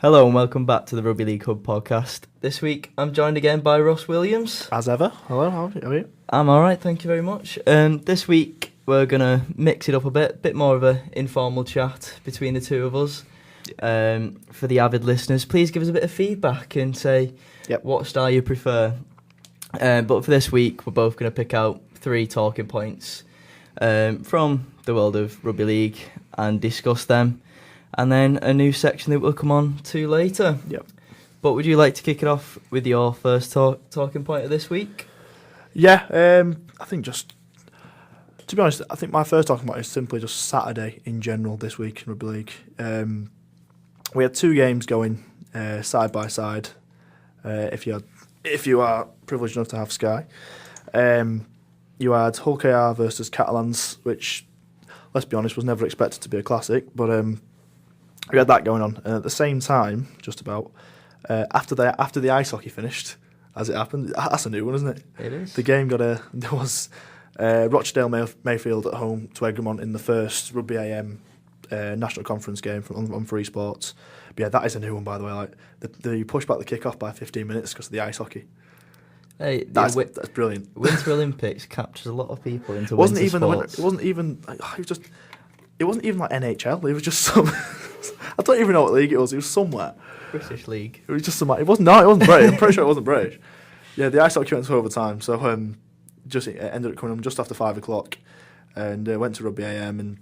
Hello and welcome back to the Rugby League Hub podcast. This week I'm joined again by Ross Williams. As ever. Hello, how are you? I'm alright, thank you very much. This week we're going to mix it up a bit more of an informal chat between the two of us. For the avid listeners, please give us a bit of feedback and say what style you prefer. But for this week we're both going to pick out 3 talking points from the world of Rugby League and discuss them. And then a new section that we'll come on to later. Yep. But would you like to kick it off with your first talking point of this week? Yeah, I think just, to be honest, I think my first talking point is simply just Saturday in general this week in Rugby League. We had 2 games going side by side, if you are privileged enough to have Sky. You had Hull KR versus Catalans, which, let's be honest, was never expected to be a classic, but we had that going on. And at the same time, just about, after the ice hockey finished, as it happened, that's a new one, isn't it? It is. The game there was Rochdale Mayfield at home to Egremont in the first Rugby AM National Conference game on Free Sports. But yeah, that is a new one, by the way. Like they pushed back the kick-off by 15 minutes because of the ice hockey. Hey, that's brilliant. Winter Olympics captures a lot of people into It wasn't winter even sports. It wasn't even like NHL. It was just some. I don't even know what league it was. It was somewhere. British League. It was just some. It wasn't British. I'm pretty sure it wasn't British. Yeah, the ice hockey went to overtime, so it ended up coming on just after 5 o'clock, and went to Rugby AM, and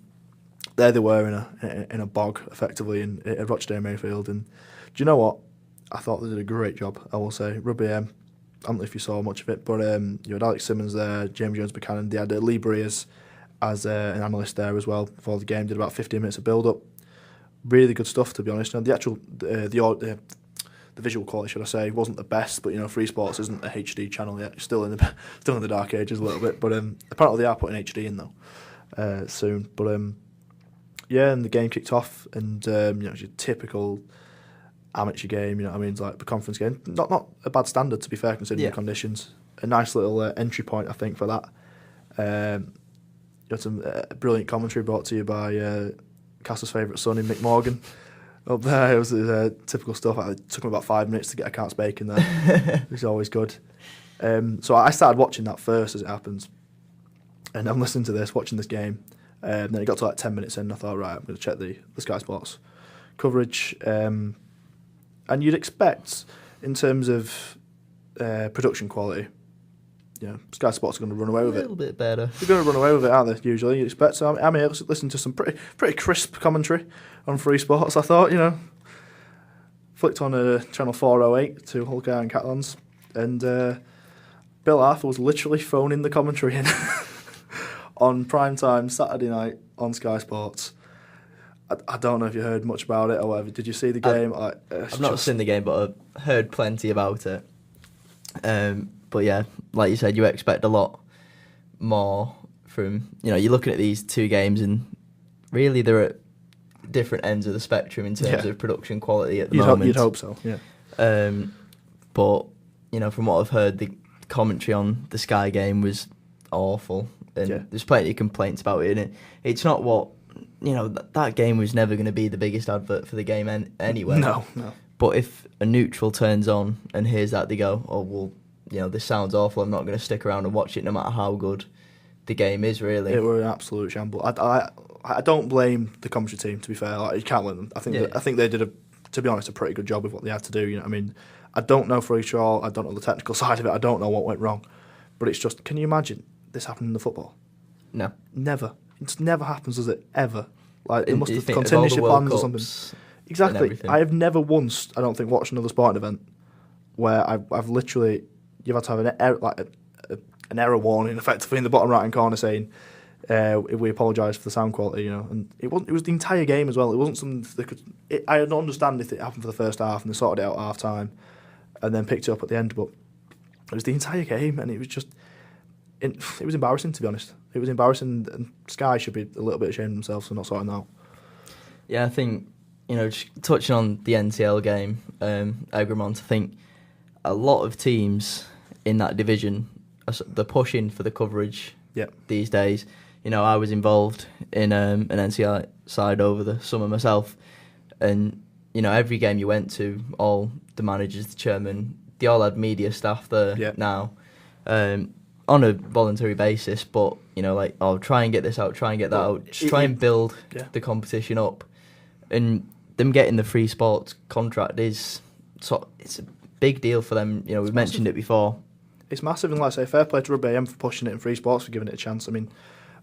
there they were in a bog, effectively, in Rochdale Mayfield. And do you know what? I thought they did a great job. I will say, Rugby AM. I don't know if you saw much of it, but you had Alex Simmons there, James Jones Buchanan. They had Lee Breers as an analyst there as well before the game. Did about 15 minutes of build up. Really good stuff, to be honest. And the actual the visual quality, should I say, wasn't the best, but Free Sports isn't a HD channel yet. Still in the dark ages a little bit, but apparently they are putting HD in though soon. But yeah, and the game kicked off, and it was your typical amateur game. You know what I mean? It's like the conference game. Not a bad standard, to be fair, considering the conditions. A nice little entry point, I think, for that. You had some brilliant commentary brought to you by Castle's favourite son in Mick Morgan. Up there, it was typical stuff. It took him about 5 minutes to get a cat's bacon there, which is always good. So I started watching that first as it happens, and I'm listening to this, watching this game. Then it got to like 10 minutes in, and I thought, right, I'm going to check the Sky Sports coverage. And you'd expect, in terms of production quality, Sky Sports are going to run away with it. A little bit better. They're going to run away with it, aren't they, usually, you'd expect. So I'm here listening to some pretty crisp commentary on Free Sports, I thought, Flicked on channel 408 to Hull KR and Catalans, and Bill Arthur was literally phoning the commentary in on prime time Saturday night on Sky Sports. I don't know if you heard much about it or whatever. Did you see the game? I've not seen the game, but I've heard plenty about it. But yeah, like you said, you expect a lot more from, you're looking at these 2 games and really they're at different ends of the spectrum in terms of production quality at the moment. You'd hope so, yeah. But, from what I've heard, the commentary on the Sky game was awful. And there's plenty of complaints about it. And it's not what, that game was never going to be the biggest advert for the game anyway. No. But if a neutral turns on and hears that, they go, oh, well, this sounds awful, I'm not going to stick around and watch it no matter how good the game is, really. It were an absolute shamble. I don't blame the commentary team, to be fair. You can't blame them. I think they did, to be honest, a pretty good job with what they had to do. I don't know for sure. I don't know the technical side of it. I don't know what went wrong. But it's just, can you imagine this happening in the football? No. Never. It never happens, does it? Ever. Like, they must have contingency contingency plans or something. Exactly. I have never once, I don't think, watched another sporting event where I've literally, you've had to have an error, an error warning effectively in the bottom right hand corner saying we apologise for the sound quality, and it was the entire game as well. It wasn't something they could. I don't understand if it happened for the first half and they sorted it out at half time and then picked it up at the end, but it was the entire game, and it was just it was embarrassing, to be honest. It was embarrassing, and Sky should be a little bit ashamed of themselves for not sorting that out. Yeah, I think just touching on the NCL game, Egremont, I think a lot of teams in that division, they're pushing for the coverage these days. I was involved in an NCL side over the summer myself, and every game you went to, all the managers, the chairman, they all had media staff there now, on a voluntary basis. But try and get this out, try and get that out, just try and build the competition up, and them getting the free sports contract it's a big deal for them. We've mentioned it before. It's massive, and like I say, fair play to Rugby AM for pushing it, and free sports for giving it a chance. I mean,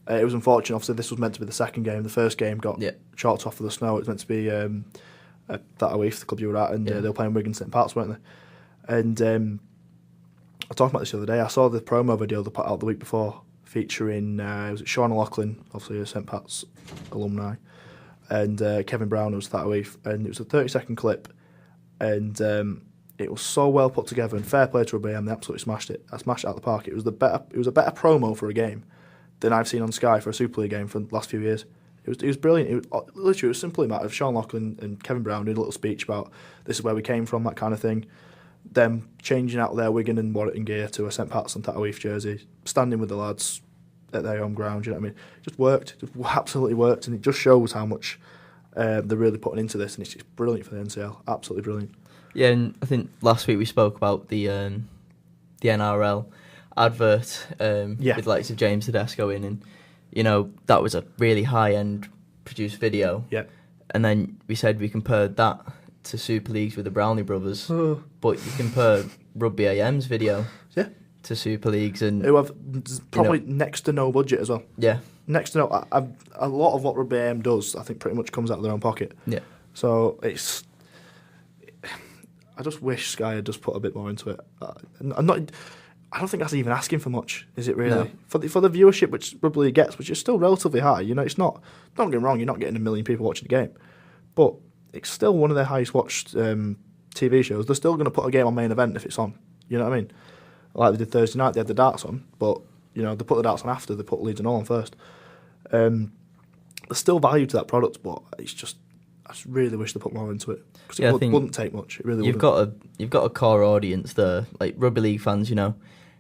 it was unfortunate. Obviously, this was meant to be the second game. The first game got chalked off for the snow. It was meant to be that away for the club you were at, and they were playing Wigan St Pat's, weren't they? And I was talking about this the other day. I saw the promo video they put out the week before featuring was it Sean O'Loughlin, obviously a St Pat's alumni, and Kevin Brown, who was that away, and it was a 30-second clip, and it was so well put together. And fair play to Rugby AM, they absolutely smashed it. I smashed it out of the park. It was a better promo for a game than I've seen on Sky for a Super League game for the last few years. It was brilliant. It was simply a matter of Sean Loughlin and Kevin Brown doing a little speech about this is where we came from, that kind of thing. Them changing out their Wigan and Warrington gear to a St Pat's and Tatooine jersey, standing with the lads at their home ground. You know what I mean? It just worked. It just absolutely worked, and it just shows how much they're really putting into this, and it's just brilliant for the NCL. Absolutely brilliant. Yeah, and I think last week we spoke about the NRL advert with the likes of James Tedesco in, and that was a really high-end produced video. Yeah. And then we said we compared that to Super Leagues with the Brownlee brothers, but you compare Rugby AM's video to Super Leagues, and who have probably next to no budget as well. Yeah. Next to no, a lot of what Rugby AM does, I think, pretty much comes out of their own pocket. Yeah. So I just wish Sky had just put a bit more into it. I don't think that's even asking for much, is it really? No. For the viewership which Rugby League gets, which is still relatively high. It's not. Don't get me wrong. You're not getting 1 million people watching the game, but it's still one of their highest watched TV shows. They're still going to put a game on main event if it's on. You know what I mean? Like they did Thursday night, they had the darts on, but they put the darts on after. They put Leeds and all on first. There's still value to that product, but it's just. I just really wish they put more into it, because it wouldn't take much. It really wouldn't. You've got a core audience there, like rugby league fans.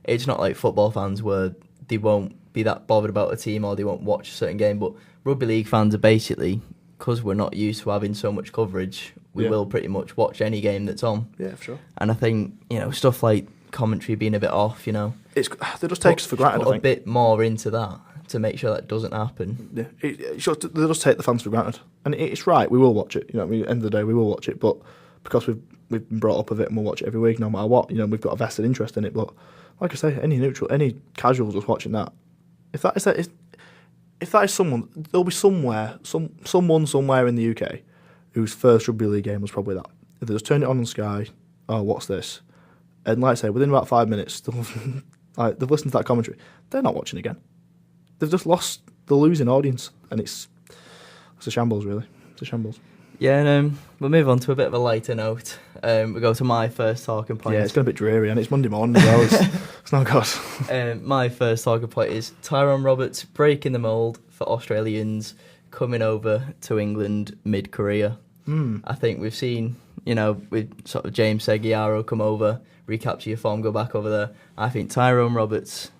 It's not like football fans where they won't be that bothered about a team or they won't watch a certain game. But rugby league fans are basically, because we're not used to having so much coverage, we will pretty much watch any game that's on. Yeah, for sure. And I think stuff like commentary being a bit off. They just take us for granted. Put a bit more into that to make sure that doesn't happen. Yeah, they just take the fans for granted, and it's right. We will watch it. At the end of the day, we will watch it. But because we've been brought up with it, and we'll watch it every week, no matter what. We've got a vested interest in it. But like I say, any casual just watching that, if that is someone, there'll be someone somewhere in the UK whose first rugby league game was probably that. If they just turn it on Sky, oh, what's this? And like I say, within about 5 minutes, they've listened to that commentary. They're not watching again. They've just lost the losing audience, and it's a shambles, really. It's a shambles. Yeah, and we'll move on to a bit of a lighter note. We go to my first talking point. Yeah, it's been a bit dreary, and it's Monday morning as well. It's not good. My first talking point is Tyrone Roberts breaking the mould for Australians coming over to England mid-career. I think we've seen, with sort of James Seguiaro come over, recapture your form, go back over there. I think Tyrone Roberts,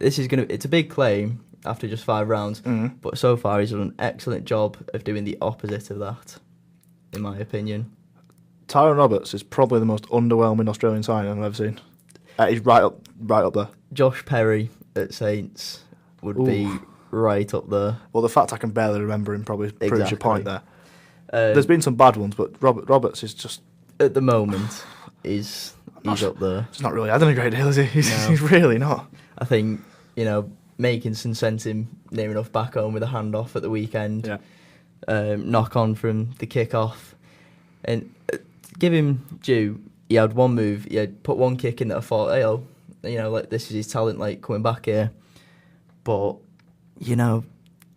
it's a big claim after just 5 rounds, but so far he's done an excellent job of doing the opposite of that, in my opinion. Tyrone Roberts is probably the most underwhelming Australian signing I've ever seen. He's right up there. Josh Perry at Saints would be right up there. Well, the fact I can barely remember him probably proves your point there. There's been some bad ones, but Roberts is just... At the moment, he's up there. He's not really had a great deal, is he? He's really not. I think, Makinson sent him near enough back home with a handoff at the weekend. Yeah. Knock on from the kick-off. And give him due, he had one move, he had put one kick in that I thought, this is his talent, coming back here. But,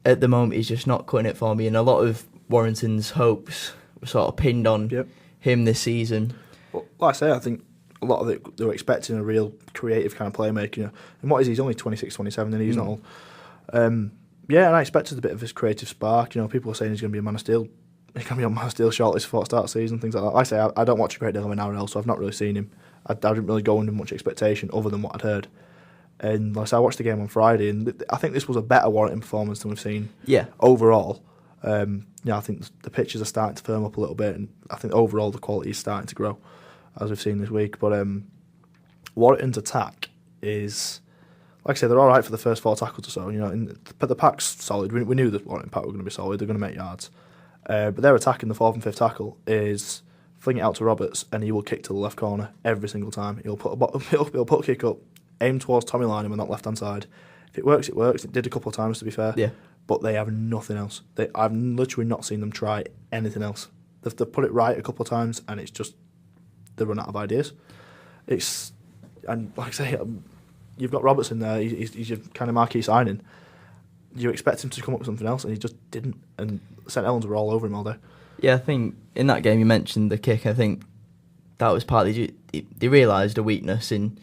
at the moment, he's just not cutting it for me. And a lot of Warrington's hopes were sort of pinned on him this season. Well, like I say, I think a lot of it, they were expecting a real creative kind of playmaker. And what is he? He's only 26, 27, and he's not old. And I expected a bit of his creative spark. People were saying he's going to be a Man of Steel. He's going to be on Man of Steel shortlist before the start of the season, things like that. Like I say, I don't watch a great deal of NRL, so I've not really seen him. I didn't really go under much expectation other than what I'd heard. And like I say, I watched the game on Friday, and I think this was a better Warrington performance than we've seen overall. I think the pitches are starting to firm up a little bit, and I think overall the quality is starting to grow, as we've seen this week. But Warrington's attack is, like I say, they're all right for the first 4 tackles or so. But the pack's solid. We knew that Warrington pack were going to be solid. They're going to make yards. But their attack in the 4th and 5th tackle is fling it out to Roberts, and he will kick to the left corner every single time. He'll put a kick up, aim towards Tommy Lynham on that left hand side. If it works, it works. It did a couple of times, to be fair. Yeah. But they have nothing else. I've literally not seen them try anything else. They've put it right a couple of times, and it's just they run out of ideas. And like I say, you've got Roberts in there. He's your kind of marquee signing. You expect him to come up with something else, and he just didn't. And St Helens were all over him all day. Yeah, I think in that game you mentioned the kick. I think that was partly they realised a weakness in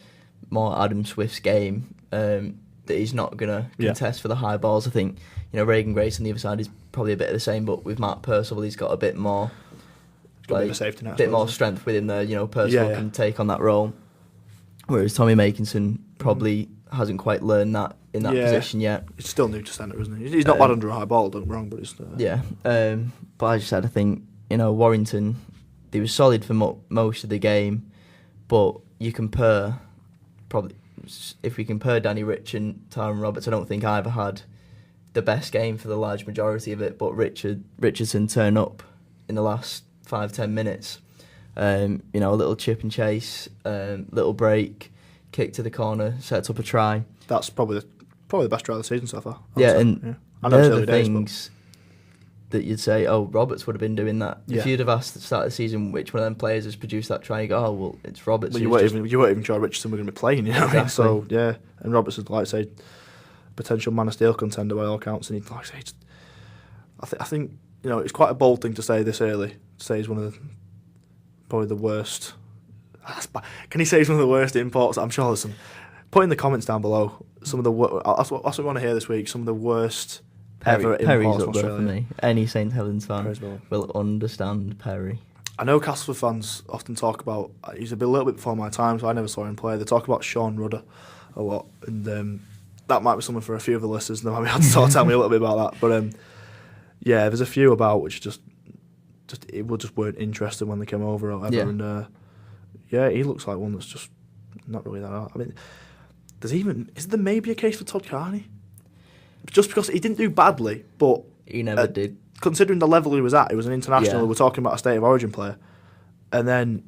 more Adam Swift's game, that he's not going to contest for the high balls. I think Reagan Grace on the other side is probably a bit of the same, but with Mark Percival he's got a bit more, more strength within there. Percival can take on that role, whereas Tommy Makinson probably hasn't quite learned that in that position yet. He's still new to centre, isn't he? He's not bad under a high ball, don't get me wrong, but it's... But as you said, I think, Warrington, they were solid for most of the game, but you compare, if we compare Danny Rich and Tyrone Roberts, I don't think either had the best game for the large majority of it, but Richardson turned up in the last 5-10 minutes. A little chip and chase, little break, kick to the corner, sets up a try. That's probably the best try of the season so far. I know they're the things that you'd say, Roberts would have been doing that. Yeah. If you'd have asked at the start of the season which one of them players has produced that try, you go, well, it's Roberts. Well, you weren't even sure Richardson were going to be playing, Exactly. So, yeah, and Roberts is, like I say, potential Man of Steel contender by all counts, and like I say, I think it's quite a bold thing to say this early, to say he's one of probably the worst. Can he say he's one of the worst imports? I'm sure there's some. Put in the comments down below some of the. That's what we want to hear this week. Some of the worst ever Perry's imports up from there for Australia. me. Any St Helens fan will understand Perry. I know Castleford fans often talk about. He's a little bit before my time, so I never saw him play. They talk about Sean Rudder a lot, and that might be something for a few of the listeners. They might be able to sort of tell me a little bit about that. But there's a few about which just weren't interested when they came over or whatever. Yeah. And he looks like one that's just not really that hard. I mean, is there maybe a case for Todd Carney? Just because he didn't do badly, but He never did. Considering the level he was at, he was an international. Yeah. We're talking about a state of origin player, and then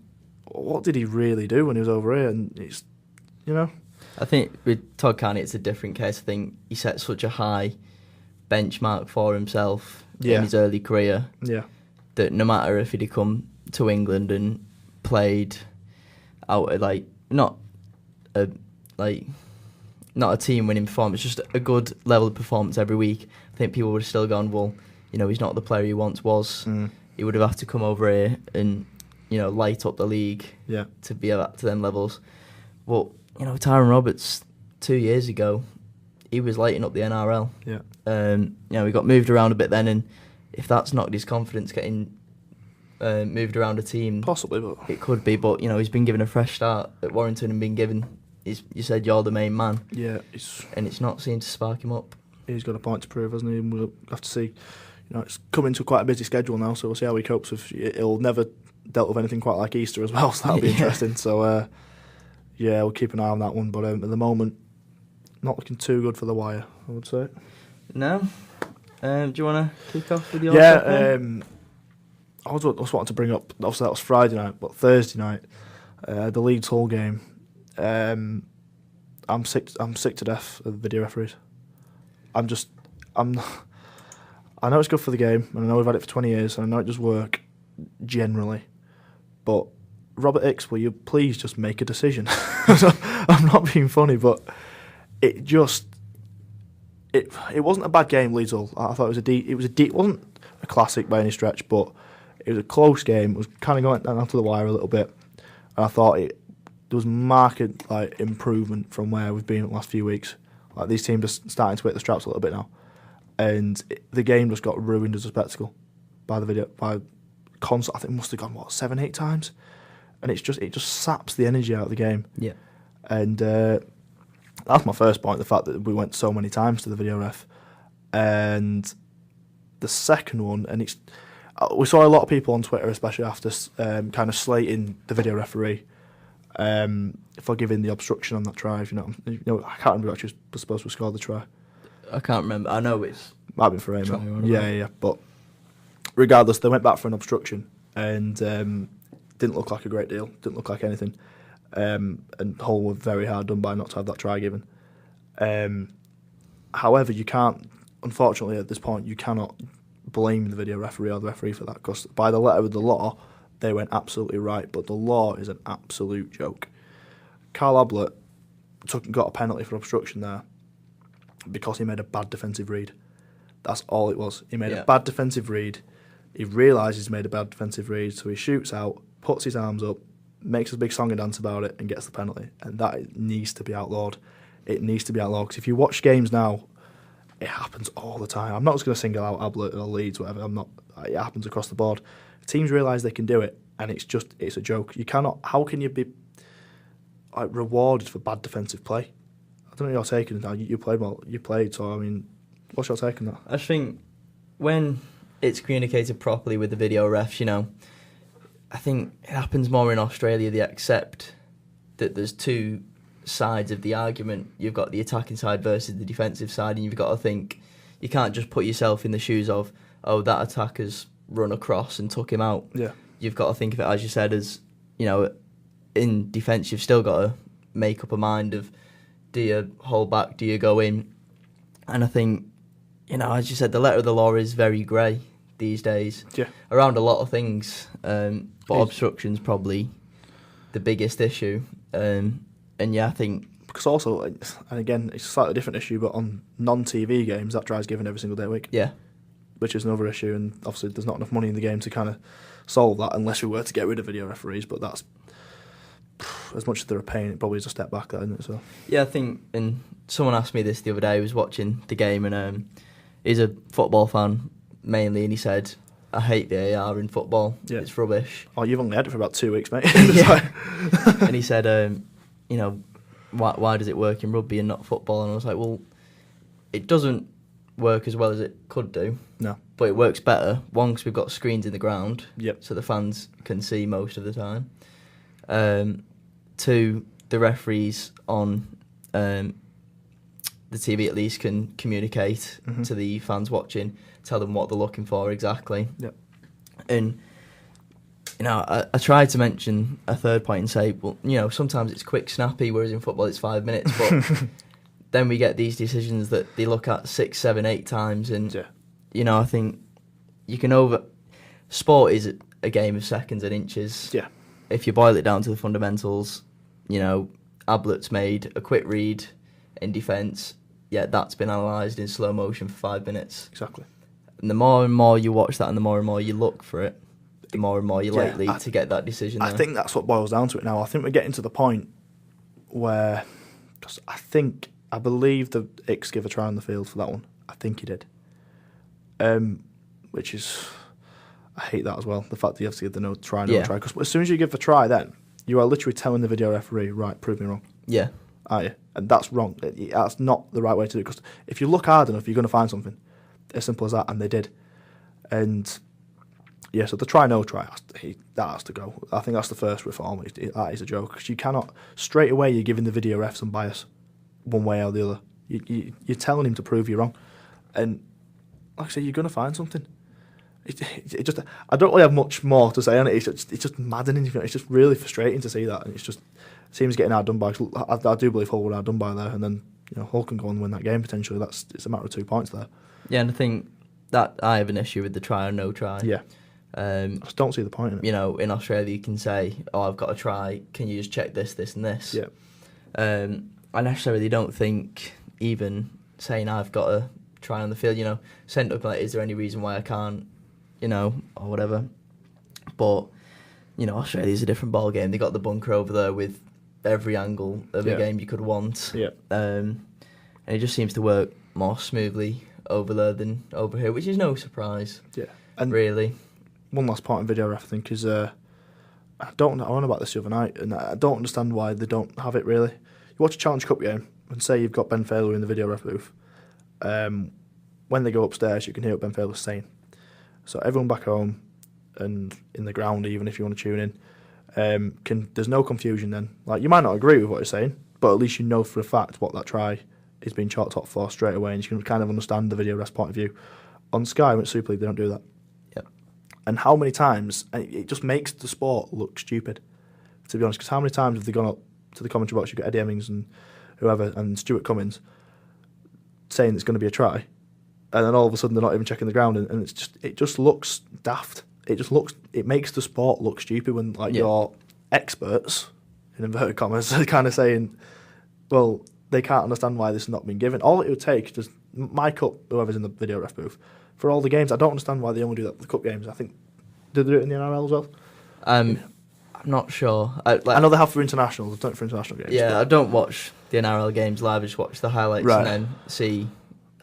what did he really do when he was over here? And it's, I think with Todd Carney, it's a different case. I think he set such a high benchmark for himself in his early career that no matter if he'd come to England and played out at not a team-winning performance, just a good level of performance every week, I think people would have still gone, well, he's not the player he once was. He would have had to come over here and, light up the league to be up to them levels. But, Tyrone Roberts, 2 years ago, he was lighting up the NRL. He got moved around a bit then, and if that's knocked his confidence getting moved around a team, possibly, but it could be. But he's been given a fresh start at Warrington and been given. You said you're the main man. Yeah, and it's not seemed to spark him up. He's got a point to prove, hasn't he? And we'll have to see. It's coming to quite a busy schedule now, so we'll see how he copes with. He'll never dealt with anything quite like Easter as well, so that'll be interesting. So we'll keep an eye on that one. But at the moment, not looking too good for the Wire, I would say. No. Do you want to kick off with your I was wanting to bring up, obviously that was Friday night, but Thursday night, the Leeds Hull game. I'm sick to death of the video referees. I know it's good for the game, and I know we've had it for 20 years, and I know it does work generally, but Robert Hicks, will you please just make a decision? I'm not being funny, but it wasn't a bad game, Leeds Hull. I thought it wasn't a classic by any stretch, but it was a close game. It was kind of going down to the wire a little bit, and I thought there was marked improvement from where we've been in the last few weeks. These teams are starting to hit the straps a little bit now, and the game just got ruined as a spectacle by the video. By console, I think it must have gone 7-8 times, and it just saps the energy out of the game. Yeah, and that's my first point: the fact that we went so many times to the video ref, and The second one, and we saw a lot of people on Twitter, especially after kind of slating the video referee for giving the obstruction on that try. I can't remember who actually was supposed to score the try. I can't remember. I know it's might have been for Amo. Yeah. But regardless, they went back for an obstruction and didn't look like a great deal. Didn't look like anything. And Hull were very hard done by not to have that try given. However, you can't. Unfortunately, at this point, you cannot blame the video referee or the referee for that, because by the letter of the law, they went absolutely right, but the law is an absolute joke. Carl Ablett got a penalty for obstruction there because he made a bad defensive read. That's all it was. He made a bad defensive read. He realises he's made a bad defensive read, so he shoots out, puts his arms up, makes a big song and dance about it, and gets the penalty. And that needs to be outlawed. It needs to be outlawed, because if you watch games now, it happens all the time. I'm not just going to single out Ablett or Leeds, whatever. I'm not. It happens across the board. Teams realise they can do it, and it's a joke. You cannot. How can you be rewarded for bad defensive play? I don't know your take on that. You played. So I mean, what's your take on that? I think when it's communicated properly with the video refs, I think it happens more in Australia. They accept that there's two sides of the argument. You've got the attacking side versus the defensive side, and you've got to think, you can't just put yourself in the shoes of, that attacker's run across and took him out. Yeah. You've got to think of it, as you said, as, in defence you've still got to make up a mind of, do you hold back, do you go in? And I think, as you said, the letter of the law is very grey these days. Yeah. Around a lot of things, but obstruction's probably the biggest issue. And yeah, I think... Because also, and again, it's a slightly different issue, but on non-TV games, that try's given every single day of the week. Yeah. Which is another issue, and obviously there's not enough money in the game to kind of solve that, unless we were to get rid of video referees, but that's... As much as they're a pain, it probably is a step back, that, isn't it? So. Yeah, I think... And someone asked me this the other day, he was watching the game, and he's a football fan, mainly, and he said, I hate VAR in football. Yeah. It's rubbish. Oh, you've only had it for about 2 weeks, mate. And he said... why does it work in rugby and not football? And I was like, well, it doesn't work as well as it could do. No. But it works better. One, because we've got screens in the ground, yep, so the fans can see most of the time. Two, the referees on the TV at least can communicate to the fans watching, tell them what they're looking for exactly. Yep. And... I tried to mention a third point and say, well, sometimes it's quick, snappy, whereas in football it's 5 minutes. But then we get these decisions that they look at 6, 7, 8 times. And, I think you can Sport is a game of seconds and inches. Yeah. If you boil it down to the fundamentals, Ablett's made a quick read in defence, yet that's been analysed in slow motion for 5 minutes. Exactly. And the more and more you watch that and the more and more you look for it, the more and more you're likely to get that decision there. I think that's what boils down to it now. I think we're getting to the point where... Cause I believe that Ix gave a try on the field for that one. I think he did. Which is... I hate that as well, the fact that you have to give the no try. Because as soon as you give a try then, you are literally telling the video referee, right, prove me wrong. Yeah. Aren't you? And that's wrong. That's not the right way to do it. Because if you look hard enough, you're going to find something. As simple as that, and they did. And... Yeah, so the no try, that has to go. I think that's the first reform. That is a joke. Because you cannot, straight away, you're giving the video ref some bias, one way or the other. You're telling him to prove you wrong. And like I say, you're going to find something. It just, I don't really have much more to say on it. It's just maddening. It's just really frustrating to see that. And it's just, teams getting outdone by. I do believe Hull were outdone by there. And then Hull can go and win that game potentially. It's a matter of 2 points there. Yeah, and I think that I have an issue with the try or no try. Yeah. I just don't see the point in it. In Australia you can say, I've got to try, can you just check this, this and this? Yeah. I necessarily don't think even saying I've got to try on the field, send up like, is there any reason why I can't, or whatever. But, Australia's a different ball game. They got the bunker over there with every angle of a game you could want. Yeah. And it just seems to work more smoothly over there than over here, which is no surprise. Yeah. And really. One last point on video ref, I think, is I went about this the other night, and I don't understand why they don't have it, really. You watch a Challenge Cup game, and say you've got Ben Faylor in the video ref booth, when they go upstairs, you can hear what Ben Fairless is saying. So everyone back home and in the ground, even if you want to tune in, there's no confusion then. Like, you might not agree with what he's saying, but at least you know for a fact what that try is being chalked up for straight away, and you can kind of understand the video rest point of view. On Sky, when it's Super League, they don't do that. Yep. And how many times, and it just makes the sport look stupid, to be honest, because how many times have they gone up to the commentary box, you've got Eddie Hemmings and whoever, and Stuart Cummins, saying it's going to be a try, and then all of a sudden they're not even checking the ground, and it just looks daft. It makes the sport look stupid when your experts, in inverted commas, are kind of saying, well, they can't understand why this has not been given. All it would take, just mic up whoever's in the video ref booth for all the games. I don't understand why they only do that for the cup games. I think, did they do it in the NRL as well? I'm not sure. I know they have for internationals. They don't for international games. Yeah, I don't watch the NRL games live. I just watch the highlights and then see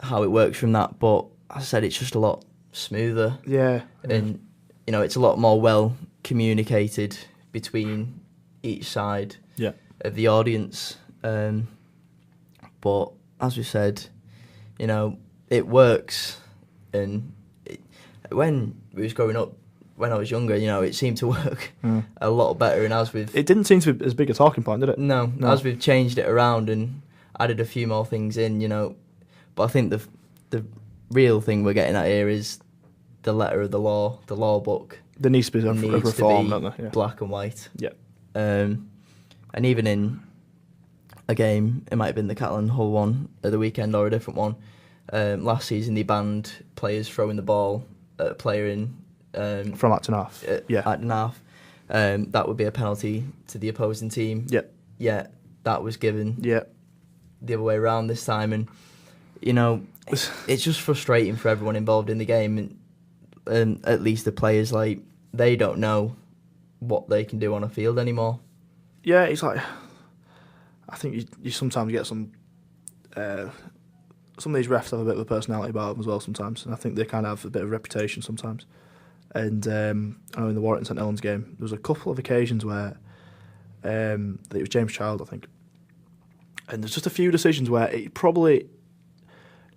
how it works from that. But as I said, it's just a lot smoother. Yeah. And, it's a lot more well communicated between each side of the audience. But as we said, it works. And when we was growing up, when I was younger, it seemed to work a lot better. And it didn't seem to be as big a talking point, did it? No. As we've changed it around and added a few more things in, But I think the real thing we're getting at here is the letter of the law book. There needs to be a reform, don't there? Yeah. Black and white. Yeah. And even in a game, it might have been the Catalan Hull one at the weekend or a different one. Last season, they banned players throwing the ball at a player in from acting half. Acting half. That would be a penalty to the opposing team. Yeah. Yeah, that was given. Yeah. The other way around this time, and it's just frustrating for everyone involved in the game, and at least the players, they don't know what they can do on a field anymore. Yeah, it's like, I think you sometimes get some of these refs have a bit of a personality about them as well sometimes, and I think they kind of have a bit of a reputation sometimes. And I know in the Warrington St Helens game, there was a couple of occasions where it was James Child, I think, and there's just a few decisions where it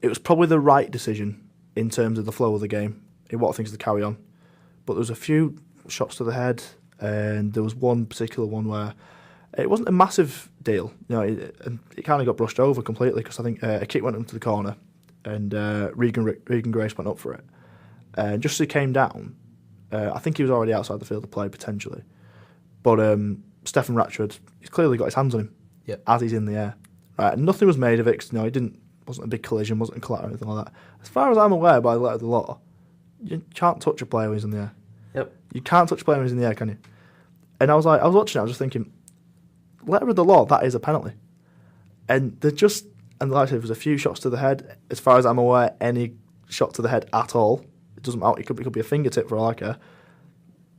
was probably the right decision in terms of the flow of the game, in what things to carry on. But there was a few shots to the head, and there was one particular one where it wasn't a massive deal. It kind of got brushed over completely because I think a kick went into the corner, and Regan Grace went up for it. And just as he came down, I think he was already outside the field of play potentially. But Stefan Ratchford, he's clearly got his hands on him as he's in the air. Right, and nothing was made of it because wasn't a big collision, wasn't a clatter or anything like that. As far as I'm aware, by the letter of the law, you can't touch a player when he's in the air. Yep. You can't touch a player when he's in the air, can you? And I was watching it, I was just thinking, letter of the law, that is a penalty. And like I said, there was a few shots to the head. As far as I'm aware, any shot to the head at all, it doesn't matter. It could be a fingertip for all I care.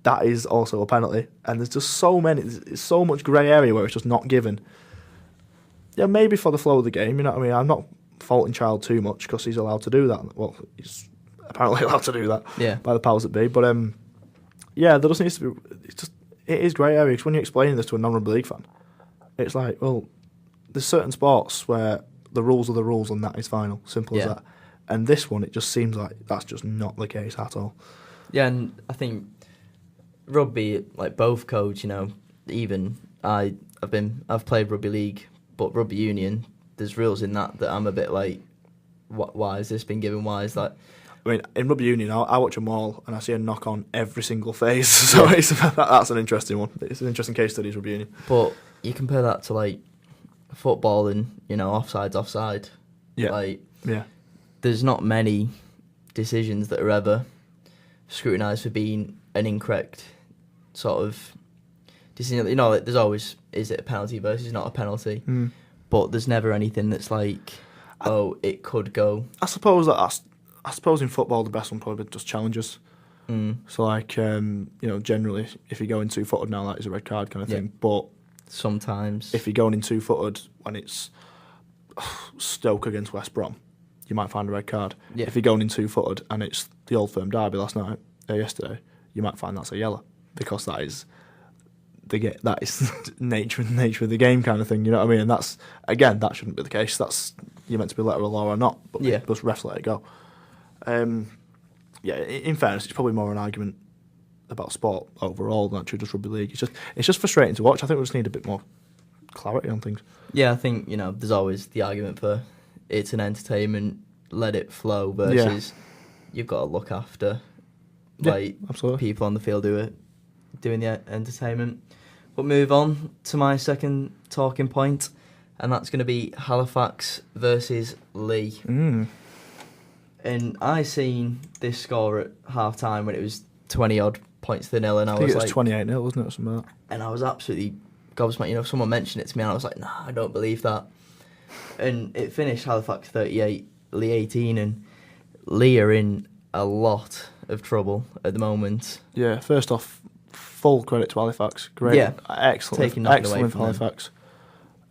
That is also a penalty. And there's just it's so much grey area where it's just not given. Yeah, maybe for the flow of the game, you know what I mean? I'm not faulting Child too much because he's allowed to do that. Well, he's apparently allowed to do that by the powers that be. But there just needs to be. It is grey area because when you're explaining this to a non-rugby league fan, it's like, well, there's certain sports where the rules are the rules and that is final. Simple as that. And this one, it just seems like that's just not the case at all. Yeah, and I think rugby, like both codes, even I've played rugby league, but rugby union, there's rules in that I'm a bit like, why has this been given? Why is that? I mean, in rugby union, I watch them all and I see a knock on every single phase. So that's an interesting one. It's an interesting case study, rugby union. But you compare that to football and offside's offside. Yeah. There's not many decisions that are ever scrutinised for being an incorrect sort of decision. There's always, is it a penalty versus not a penalty? But there's never anything that's it could go. I suppose in football the best one probably just challenges. So generally if you're going 2-footed now, that is a red card kind of thing. But sometimes if you're going in 2-footed when it's Stoke against West Brom, you might find a red card. Yeah. If you're going in 2-footed and it's the Old Firm derby yesterday, you might find that's a yellow because that is nature of the game kind of thing. You know what I mean? And that shouldn't be the case. That's you're meant to be letter of law or not, but just refs let it go. Yeah, in fairness, it's probably more an argument about sport overall than actually just rugby league. It's just frustrating to watch. I think we just need a bit more clarity on things. Yeah, I think, there's always the argument for it's an entertainment, let it flow, versus you've got to look after absolutely. people on the field who are doing the entertainment. But move on to my second talking point, and that's going to be Halifax versus Leigh. And I seen this score at half time when it was 20 odd points to 0, and I think it was 28-0, wasn't it, or something like that? And I was absolutely gobsmacked. Someone mentioned it to me, and I was like, nah, I don't believe that. And it finished Halifax 38, Leigh 18, and Leigh are in a lot of trouble at the moment. Yeah, first off, full credit to Halifax. Great, excellent for Halifax.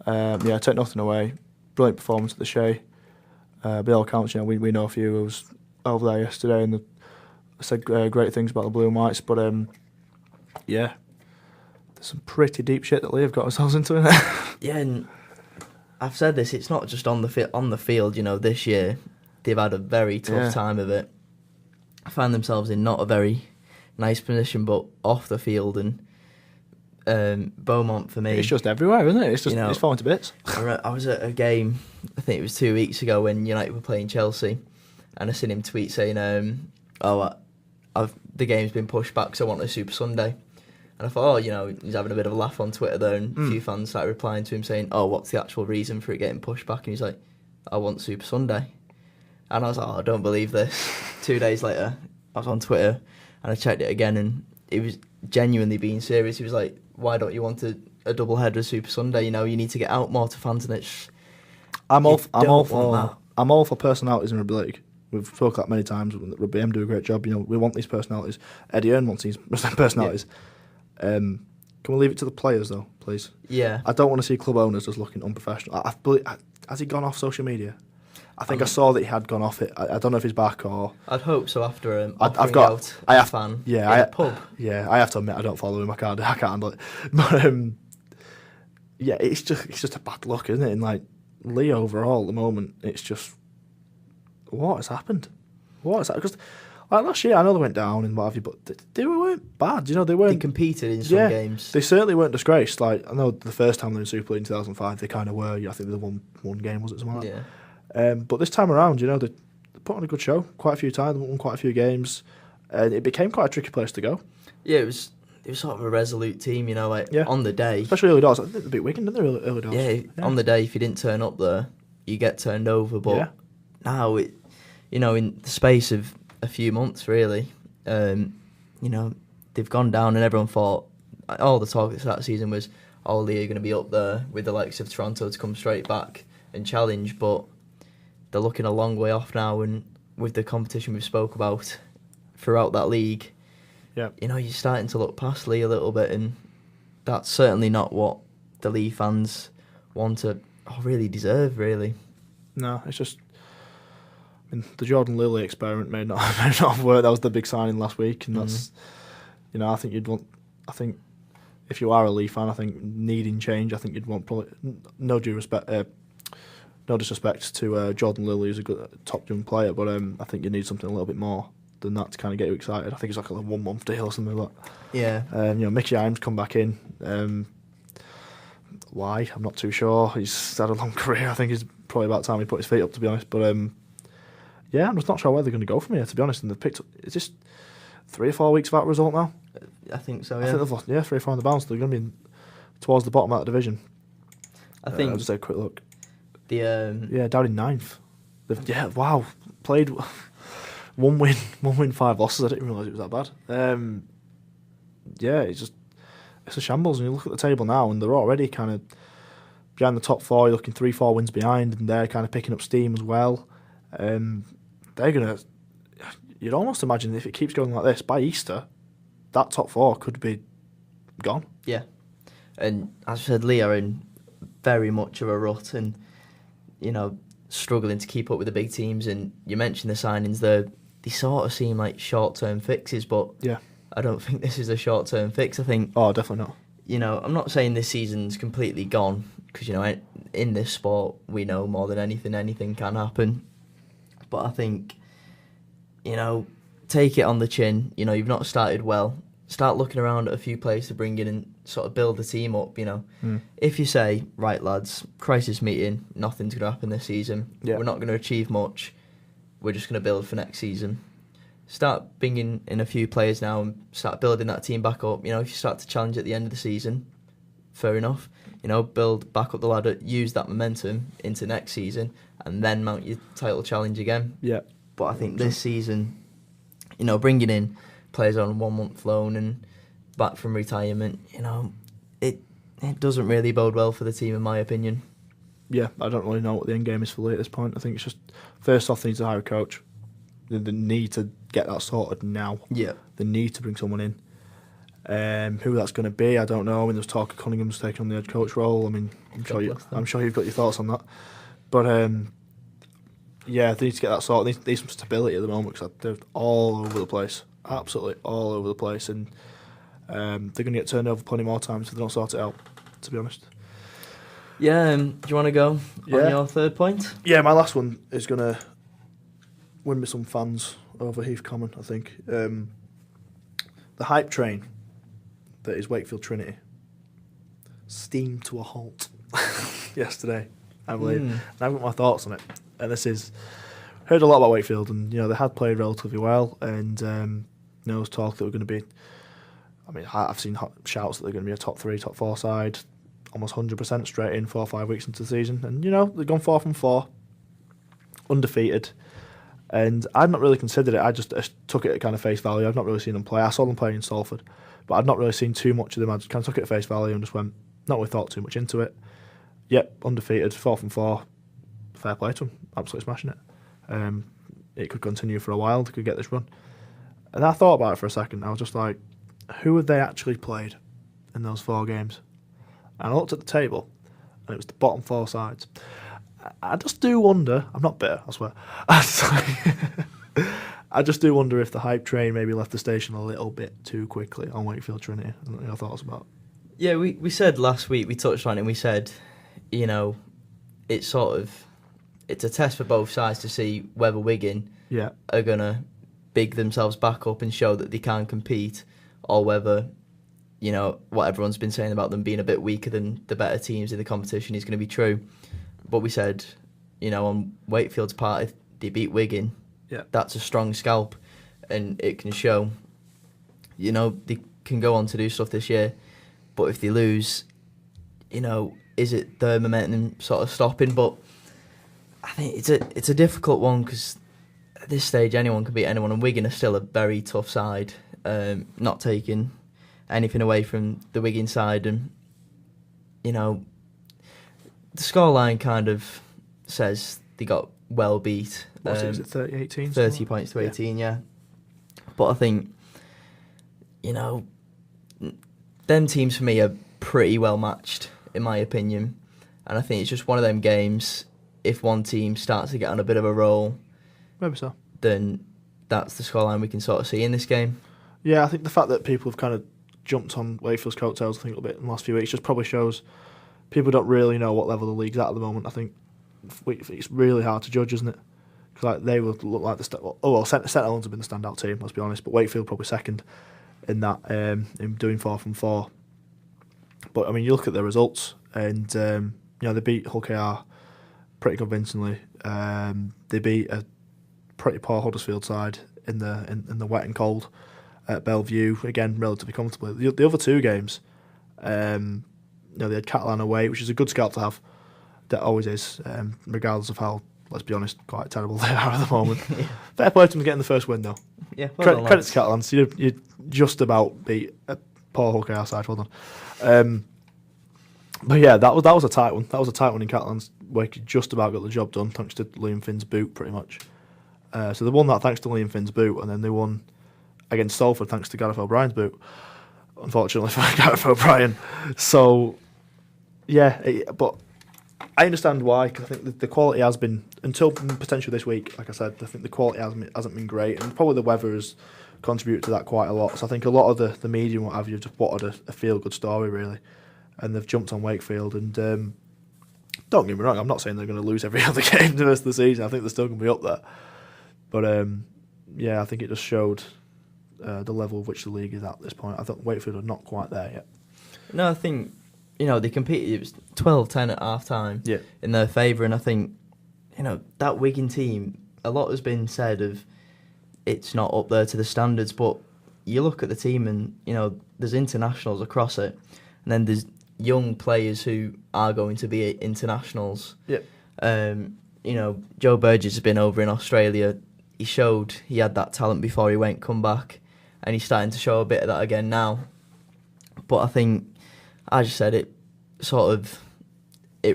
Take nothing away. Brilliant performance at the Shea. By all accounts, we know a few who was over there yesterday and said great things about the Blue and Whites. But there's some pretty deep shit that Leigh have got ourselves into in there. Yeah, and I've said this. It's not just on the field. This year they've had a very tough time of it. Find themselves in not a very nice position, but off the field, and Beaumont for me. It's just everywhere, isn't it? It's just it's falling to bits. I was at a game, I think it was 2 weeks ago, when United were playing Chelsea, and I seen him tweet saying, the game's been pushed back, so I want a Super Sunday. And I thought, he's having a bit of a laugh on Twitter there, and a few fans started replying to him saying, what's the actual reason for it getting pushed back? And he's like, I want Super Sunday. And I was like, I don't believe this. 2 days later, I was on Twitter, and I checked it again, and it was genuinely being serious. He was like, why don't you want a double header of Super Sunday? You need to get out more to fans, and it's... I'm all for personalities in rugby league. We've spoken that many times. Rugby M do a great job. We want these personalities. Eddie Earn wants these personalities. Yeah. Can we leave it to the players though, please? Yeah. I don't want to see club owners just looking unprofessional. Has he gone off social media? I think I saw that he had gone off it. I don't know if he's back or... I'd hope so after I've got a fan in a pub. Yeah, I have to admit I don't follow him. I can't handle it. But it's just a bad look, isn't it? And Leigh overall at the moment, it's just... What has happened? Because last year, I know they went down and what have you, but they weren't bad. They weren't... They competed in some games. They certainly weren't disgraced. I know the first time they were in Super League in 2005, they kind of were. I think they won one game, was it, something like that? Yeah. But this time around, they put on a good show quite a few times, won quite a few games, and it became quite a tricky place to go. Yeah, it was sort of a resolute team, on the day. Especially early doors. I think they beat Wigan, didn't they, early doors? Yeah, on the day, if you didn't turn up there, you get turned over. But now, in the space of a few months, really, they've gone down, and everyone thought, all the talk that season was, Leigh are going to be up there with the likes of Toronto to come straight back and challenge, but they're looking a long way off now, and with the competition we've spoke about throughout that league, you're starting to look past Leigh a little bit, and that's certainly not what the Leigh fans want to really deserve, really. No, it's just... the Jordan Lilly experiment may not have worked. That was the big signing last week, and that's... I think you'd want... I think if you are a Leigh fan, I think needing change, I think you'd want probably... No disrespect to Jordan Lilly, who's a good top young player, but I think you need something a little bit more than that to kind of get you excited. I think it's like a 1 month deal or something like that. Yeah. Mickey Imes come back in. Why? I'm not too sure. He's had a long career. I think it's probably about time he put his feet up, to be honest. But I'm just not sure where they're going to go from here, to be honest. And they've picked up... Is this 3 or 4 weeks without a result now? I think so, yeah. I think they've lost 3 or 4 on the bounce. They're going to be towards the bottom of the division. I think... I'll just take a quick look. Down in 9th. Wow. Played 1 win, 5 losses. I didn't realise it was that bad. It's a shambles. And you look at the table now, and they're already kind of behind the top 4. You're looking 3-4 wins behind, and they're kind of picking up steam as well. They're gonna... You'd almost imagine if it keeps going like this, by Easter, that top 4 could be gone. Yeah. And as I said, Leigh are in very much of a rut, and struggling to keep up with the big teams. And you mentioned the signings there; they sort of seem like short-term fixes, but I don't think this is a short-term fix. I think definitely not. I'm not saying this season's completely gone, because in this sport we know more than anything can happen. But I think take it on the chin. You've not started well. Start looking around at a few players to bring in and sort of build the team up. If you say, right, lads, crisis meeting, nothing's going to happen this season. Yeah. We're not going to achieve much. We're just going to build for next season. Start bringing in a few players now and start building that team back up. If you start to challenge at the end of the season, fair enough. Build back up the ladder, use that momentum into next season, and then mount your title challenge again. Yeah. But I think this season, bringing in players on 1 month loan and back from retirement, it doesn't really bode well for the team, in my opinion. Yeah, I don't really know what the end game is for Lee at this point. I think it's just, first off, they need to hire a coach. They need to get that sorted now. Yeah. They need to bring someone in. Who that's going to be, I don't know. I mean, there's talk of Cunningham's taking on the head coach role. I mean, I'm sure you've got your thoughts on that. But yeah, they need to get that sorted. They need some stability at the moment because they're all over the place, absolutely all over the place, and they're going to get turned over plenty more times if they don't sort it out. To be honest. Yeah. Do you want to go on your third point? Yeah, my last one is going to win me some fans over Heath Common, I think. The hype train that is Wakefield Trinity steamed to a halt yesterday, I believe. And I've got my thoughts on it. And this is, heard a lot about Wakefield, and they had played relatively well, and there was talk that we're going to be, I've seen shouts that they're going to be a top 3, top 4 side, almost 100% straight in 4 or 5 weeks into the season. And they've gone 4 from 4, undefeated. And I'd not really considered it. I just took it at kind of face value. I've not really seen them play. I saw them play in Salford, but I'd not really seen too much of them. I just kind of took it at face value and just went, not really thought too much into it. Yep, undefeated, 4 from 4. Fair play to them. Absolutely smashing it. It could continue for a while. They could get this run. And I thought about it for a second. I was just like, who had they actually played in those 4 games? And I looked at the table, and it was the bottom 4 sides. I just do wonder, I'm not bitter, I swear. I just do wonder if the hype train maybe left the station a little bit too quickly on Wakefield Trinity. I don't know your thoughts about it. Yeah, we said last week, we touched on it, and we said, it's a test for both sides to see whether Wigan are going to big themselves back up and show that they can compete, or whether, what everyone's been saying about them being a bit weaker than the better teams in the competition is going to be true. But we said, on Wakefield's part, if they beat Wigan, that's a strong scalp, and it can show, they can go on to do stuff this year. But if they lose, is it their momentum sort of stopping? But I think it's a difficult one because at this stage anyone can beat anyone, and Wigan are still a very tough side. Not taking anything away from the Wigan side, and the scoreline kind of says they got well beat. Was it 30-18? 30 points to 18, yeah. But I think, them teams for me are pretty well matched, in my opinion. And I think it's just one of them games, if one team starts to get on a bit of a roll, maybe so, then that's the scoreline we can sort of see in this game. Yeah, I think the fact that people have kind of jumped on Wakefield's coattails, I think, a little bit in the last few weeks just probably shows people don't really know what level the league's at the moment. I think it's really hard to judge, isn't it? Because they would look like St Helens have been the standout team, let's be honest, but Wakefield probably second in that, in doing 4 from 4. But you look at the results, and they beat Hull KR pretty convincingly. They beat a pretty poor Huddersfield side in the wet and cold at Bellevue, again relatively comfortably. The other 2 games, they had Catalan away, which is a good scalp to have. That always is, regardless of how, let's be honest, quite terrible they are at the moment. Yeah. Fair play to them getting the first win, though. Yeah, credit to Catalan. So you just about beat a poor Hull KR side. Well done. But yeah, that was a tight one. That was a tight one in Catalan's, where he just about got the job done thanks to Liam Finn's boot, pretty much. So they won that thanks to Liam Finn's boot, and then they won against Salford thanks to Gareth O'Brien's boot. Unfortunately for Gareth O'Brien. So yeah, but I understand why, because I think the quality has been, until potentially this week, like I said, I think the quality hasn't been great, and probably the weather has contributed to that quite a lot. So I think a lot of the media and what have you just wanted a feel-good story, really, and they've jumped on Wakefield. And don't get me wrong, I'm not saying they're going to lose every other game the rest of the season. I think they're still going to be up there. But yeah, I think it just showed the level of which the league is at this point. I thought Wakefield are not quite there yet. No, I think, they competed. It was 12-10 at half-time in their favour, and I think, that Wigan team, a lot has been said of it's not up there to the standards, but you look at the team and, there's internationals across it, and then there's young players who are going to be internationals. Yeah. Joe Burgess has been over in Australia. He showed he had that talent before he went come back, and he's starting to show a bit of that again now. But I think, as you said, it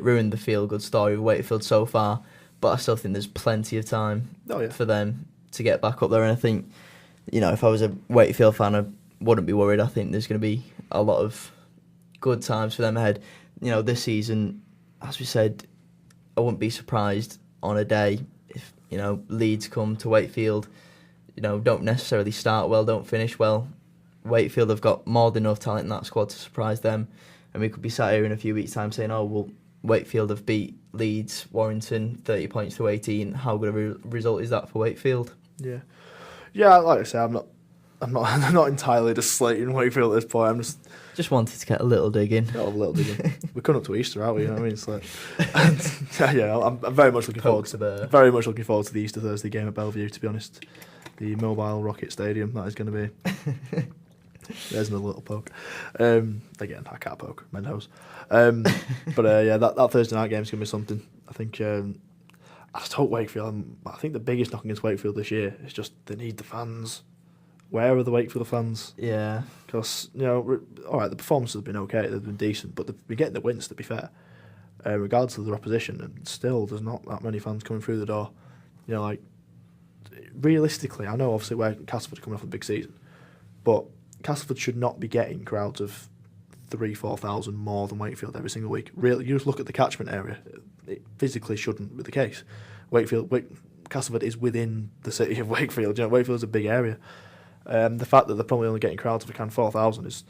ruined the feel-good story of Wakefield so far, but I still think there's plenty of time for them to get back up there. And I think, if I was a Wakefield fan, I wouldn't be worried. I think there's going to be a lot of good times for them ahead. This season, as we said, I wouldn't be surprised on a day if, Leeds come to Wakefield, don't necessarily start well, don't finish well. Wakefield have got more than enough talent in that squad to surprise them, and we could be sat here in a few weeks' time saying, Wakefield have beat Leeds, Warrington, 30 points to 18. How good a result is that for Wakefield? Yeah. Yeah, like I say, I'm not entirely just slating Wakefield at this point. I'm just wanted to get a little dig in. A little dig in. We're coming up to Easter, aren't we? You know what I mean? It's like, I'm very much looking forward to the Easter Thursday game at Bellevue. To be honest, the Mobile Rocket Stadium, that is going to be. There's my little poke. Again, I can't poke, Mendo's. But that Thursday night game is going to be something. I think. I just hope Wakefield. I think the biggest knock against Wakefield this year is just they need the fans. Where are the Wakefield fans? Yeah. Because, all right, the performances have been okay, they've been decent, but they've been getting the wins, to be fair, regardless of the opposition, and still there's not that many fans coming through the door. Realistically, I know obviously where Castleford are coming off a big season, but Castleford should not be getting crowds of 3,000-4,000 more than Wakefield every single week. Really, you just look at the catchment area, it physically shouldn't be the case. Castleford is within the city of Wakefield. Wakefield is a big area. The fact that they're probably only getting crowds of 4,000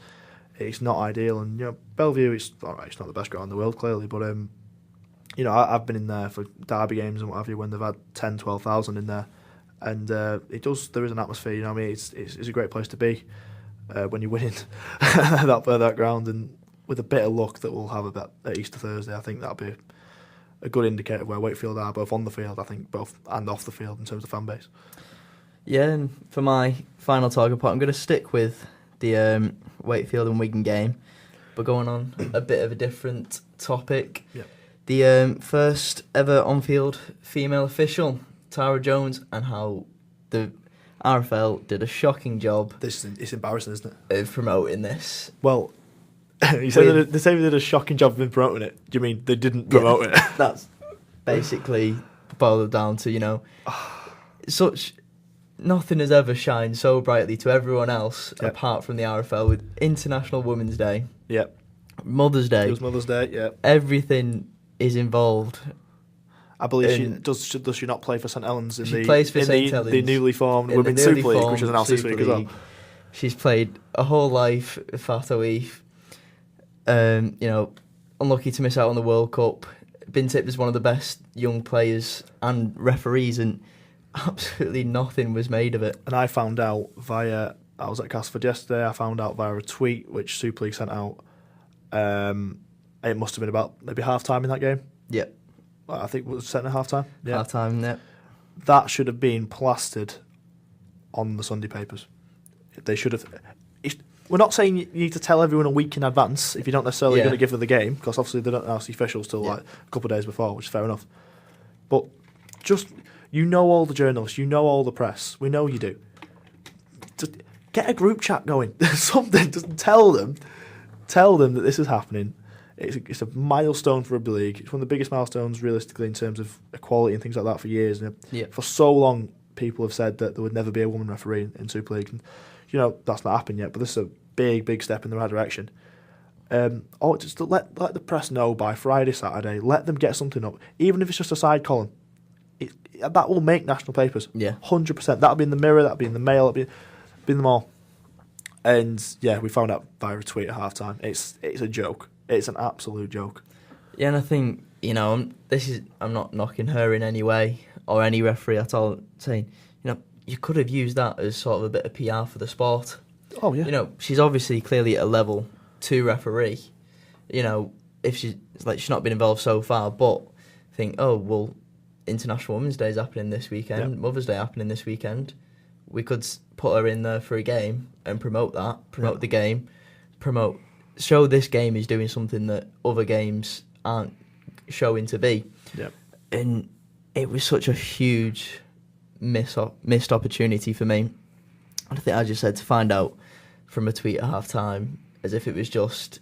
it's not ideal. And Bellevue, it's all right. It's not the best ground in the world, clearly, but I've been in there for derby games and what have you when they've had 10,000, 12,000 in there, and there is an atmosphere. It's a great place to be when you're winning that ground. And with a bit of luck that we'll have at Easter Thursday, I think that'll be a good indicator of where Wakefield are, both on the field, I think, both and off the field in terms of fan base. Yeah, and for my final talking point, I'm going to stick with the Wakefield and Wigan game, but going on a bit of a different topic. Yeah. The first ever on-field female official, Tara Jones, and how the RFL did a shocking job. It's embarrassing, isn't it? Of promoting this. Well, you said they say they did a shocking job of promoting it. Do you mean they didn't promote it? That's basically boiled down to, such... Nothing has ever shined so brightly to everyone else apart from the RFL with International Women's Day. Yep. Mother's Day. It was Mother's Day, yeah. Everything is involved. I believe does she not play for St Helens in the newly formed Women's Super League, which is announced this week as well. She's played a whole life at Fatoif. Unlucky to miss out on the World Cup. Been tipped as one of the best young players and referees, and absolutely nothing was made of it. And I found out I was at Castleford yesterday, I found out via a tweet which Super League sent out. It must have been about maybe half-time in that game. Yep. I think it was set at half-time. Yeah. Half-time, yep. That should have been plastered on the Sunday papers. They should have... We're not saying you need to tell everyone a week in advance if you're not necessarily going to give them the game, because obviously they don't announce the officials till like a couple of days before, which is fair enough. But just... all the journalists, all the press. We know you do. Just get a group chat going. Something. Just tell them that this is happening. It's a milestone for Rugby League. It's one of the biggest milestones, realistically, in terms of equality and things like that for years. And for so long, people have said that there would never be a woman referee in Super League. And, that's not happened yet, but this is a big, big step in the right direction. Just let the press know by Friday, Saturday. Let them get something up, even if it's just a side column. That will make national papers. Yeah, 100%. That'll be in the Mirror. That'll be in the Mail. That'll be in them all. And we found out via a tweet at halftime. It's a joke. It's an absolute joke. Yeah, and I think I'm not knocking her in any way or any referee at all. I'm saying you could have used that as sort of a bit of PR for the sport. Oh yeah. You know, she's obviously clearly a level 2 referee. You know, if she's not been involved so far, but think, oh well, International Women's Day is happening this weekend, Yep. Mother's Day happening this weekend. We could put her in there for a game and promote the game, show this game is doing something that other games aren't showing to be. Yep. And it was such a huge missed opportunity for me. I think I just said to find out from a tweet at half time as if it was just,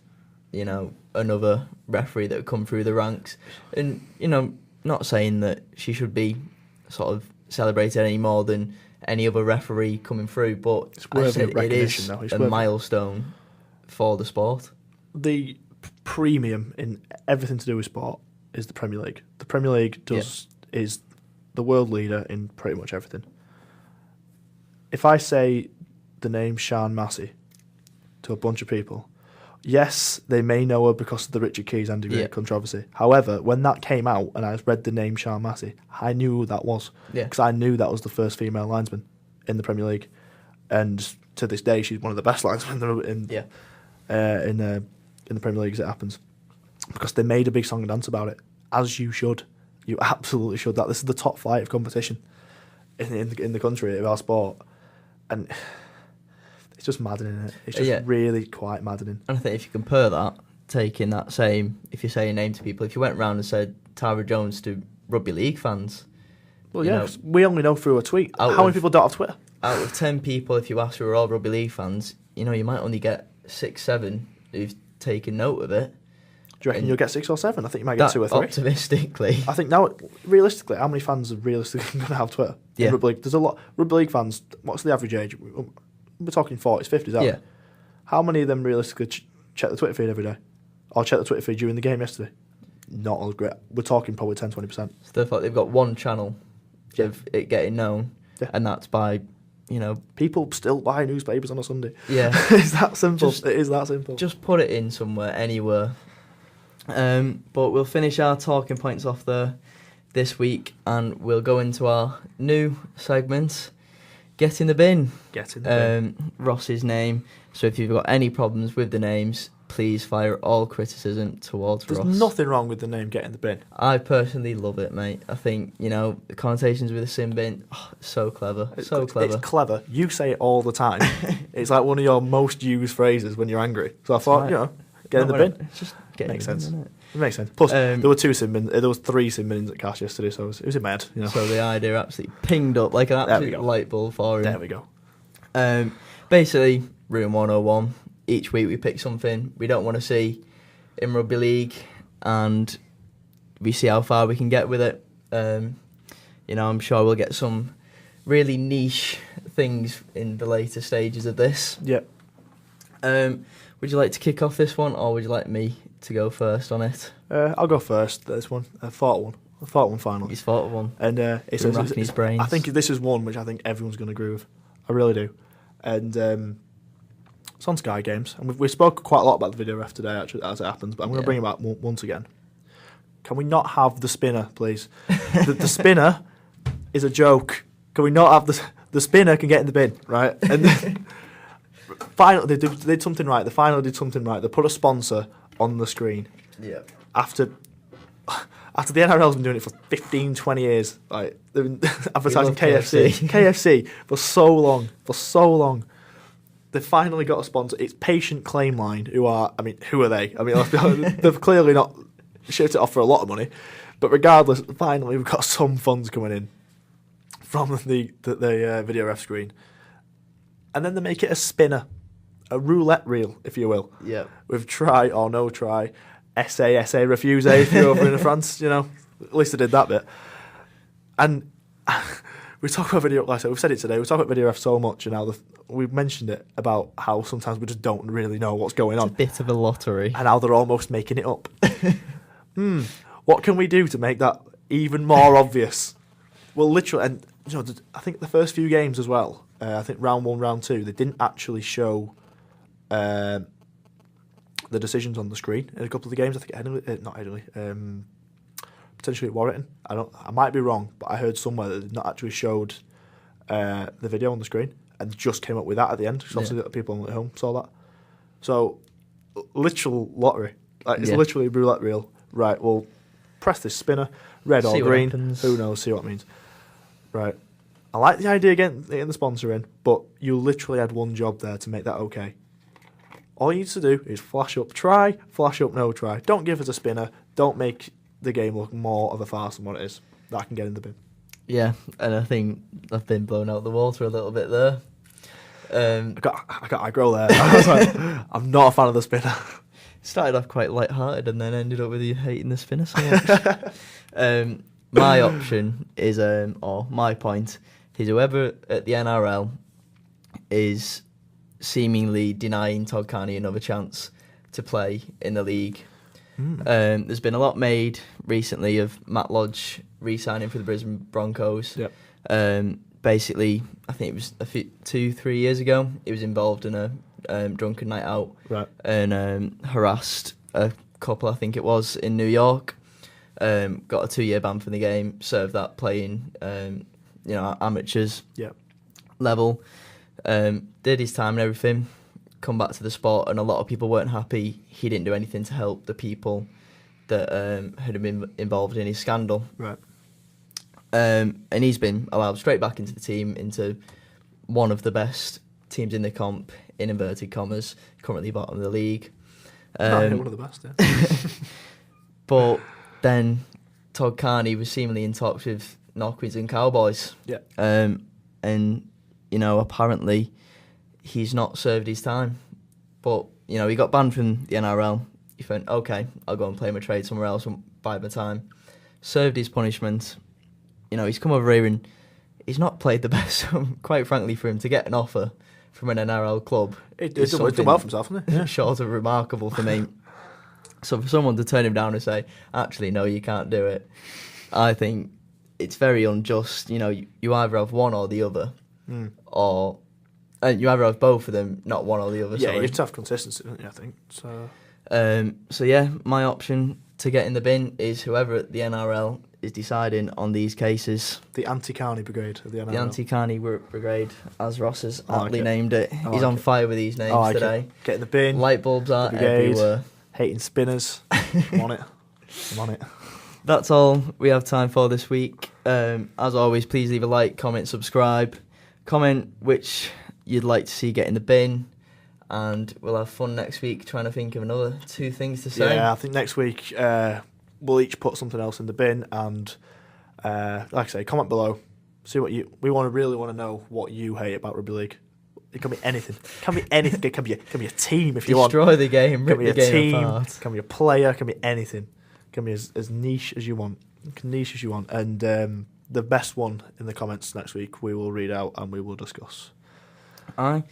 you know, another referee that would come through the ranks. And, you know, not saying that she should be sort of celebrated any more than any other referee coming through, but It's worthy of it recognition, is though. It's a worthy. milestone for the sport. The premium in everything to do with sport is the Premier League. The Premier League is the world leader in pretty much everything. If I say the name Sian Massey to a bunch of people, yes, they may know her because of the Richard Keys and degree controversy. However, when that came out and I read the name Sian Massey, I knew who that was because I knew that was the first female linesman in the Premier League, and to this day, she's one of the best linesmen in the Premier League as it happens, because they made a big song and dance about it, as you should. You absolutely should. This is the top flight of competition in the country of our sport, and it's just maddening, isn't it? It's just really quite maddening. And I think if you compare that, taking that same, if you say a name to people, if you went round and said Tara Jones to rugby league fans, well, yeah, we only know through a tweet. How many people don't have Twitter? Out of 10 people, if you ask who are all rugby league fans, you know, you might only get 6, 7 who've taken note of it. Do you reckon you'll get 6 or 7? I think you might get 2 or 3. Optimistically. I think now, realistically, how many fans are realistically going to have Twitter? Yeah. Rugby league? There's a lot. Rugby league fans, what's the average age? We're talking 40s, 50s, aren't we? How many of them realistically check the Twitter feed every day? Or check the Twitter feed during the game yesterday? Not as great. We're talking probably 10, 20%. So therefore, they've got one channel of it getting known, and that's by, you know... People still buy newspapers on a Sunday. Yeah. It's that simple. It is that simple. Just put it in somewhere, anywhere. But we'll finish our talking points off there this week, and we'll go into our new segment, Get in the Bin. Get in the bin. Ross's name. So if you've got any problems with the names, please fire all criticism towards Ross. There's nothing wrong with the name Get in the Bin. I personally love it, mate. I think, you know, the connotations with the sin bin, so clever, clever. It's clever. You say it all the time. It's like one of your most used phrases when you're angry. So I thought, you know, get in the bin. It's just makes sense. Bin, it makes sense. Plus, there were 2 sin bins. There was 3 sin bins at Cash yesterday, so it was in my head. You know. So the idea absolutely pinged up like an absolute light bulb for him. There we go. Basically, Room 101. Each week we pick something we don't want to see in rugby league, and we see how far we can get with it. You know, I'm sure we'll get some really niche things in the later stages of this. Yep. Would you like to kick off this one, or would you like me to go first on it? I'll go first. This one, I thought one final. He's thought of one. And it's racking his brains. I think this is one which I think everyone's going to agree with. I really do. And it's on Sky Games, and we spoke quite a lot about the video ref today, actually, as it happens. But I'm going to bring it back once again. Can we not have the spinner, please? the spinner is a joke. Can we not have the spinner can get in the bin, right? And then, finally, they did something right. They finally did something right. They put a sponsor on the screen. Yeah. After the NRL's been doing it for 15, 20 years, like they've been advertising KFC for so long. They finally got a sponsor. It's Patient Claim Line, who are they? I mean, let's be honest, they've clearly not shipped it off for a lot of money. But regardless, finally we've got some funds coming in from the video ref screen. And then they make it a spinner, a roulette reel, if you will. Yeah. With try or no try, essay, refuse, if you're over in France, you know. At least I did that bit. And we talk about video, like I said, we've said it today, we talk about video ref so much, and now we've mentioned it about how sometimes we just don't really know what's going on. It's a bit of a lottery. And how they're almost making it up. What can we do to make that even more obvious? Well, literally, and you know, I think the first few games as well, I think round 1, round 2, they didn't actually show the decisions on the screen in a couple of the games. I think potentially at Warrington. I might be wrong, but I heard somewhere that they've not actually showed the video on the screen and just came up with that at the end. So obviously the people at home saw that. So literal lottery. Like it's literally a roulette reel. Right, well, press this spinner, red or green. Who knows? See what it means. Right. I like the idea of getting the sponsor in, but you literally had one job there to make that okay. All you need to do is flash up, try, flash up, no try. Don't give us a spinner. Don't make the game look more of a farce than what it is. That can get in the bin. Yeah, and I think I've been blown out the water a little bit there. I got aggro there. I was like, I'm not a fan of the spinner. Started off quite light-hearted and then ended up with you hating the spinner so much. My option is, or my point, is whoever at the NRL is seemingly denying Todd Carney another chance to play in the league. There's been a lot made recently of Matt Lodge re-signing for the Brisbane Broncos. Yep. Basically, I think it was 2-3 years ago, he was involved in a drunken night out, right, and harassed a couple, I think it was, in New York. Got a 2-year ban from the game, served that playing amateurs level. Did his time and everything, come back to the sport, and a lot of people weren't happy he didn't do anything to help the people that had been involved in his scandal. Right. And he's been allowed straight back into the team, into one of the best teams in the comp, in inverted commas, currently bottom of the league. One of the best, yeah. But then Todd Carney was seemingly in talks with North Queensland Cowboys. Yeah. And, apparently he's not served his time. But, he got banned from the NRL. He went, okay, I'll go and play my trade somewhere else and bide my time. Served his punishment. He's come over here and he's not played the best. Quite frankly, for him to get an offer from an NRL club, it's done well for himself, hasn't it? Yeah. Short of remarkable for me. So for someone to turn him down and say, actually, no, you can't do it, I think it's very unjust. You either have one or the other, or you either have both of them, not one or the other. Yeah, sorry. you have to have consistency, don't you, I think. So yeah, my option to get in the bin is whoever at the NRL is deciding on these cases. The anti-Carney brigade of the NRL. The anti-Carney brigade, as Ross has aptly it. named it. He's on fire with these names today. Get in the bin. Light bulbs are everywhere. Hating spinners. I'm on it. That's all we have time for this week. As always, please leave a like, comment, subscribe. Comment which you'd like to see get in the bin. And we'll have fun next week trying to think of another 2 things to say. Yeah, I think next week we'll each put something else in the bin. And like I say, comment below. See what we really want to know what you hate about rugby league. It can be anything. It can be anything. It can be a team if you want. Destroy the game. Rip It can be the game team. apart. It can be a player. It can be anything. It can be as niche as you want. Niche as you want. And the best one in the comments next week we will read out and we will discuss. Aye.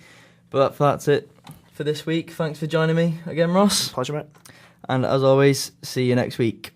But that's it for this week. Thanks for joining me again, Ross. Pleasure, mate. And as always, see you next week.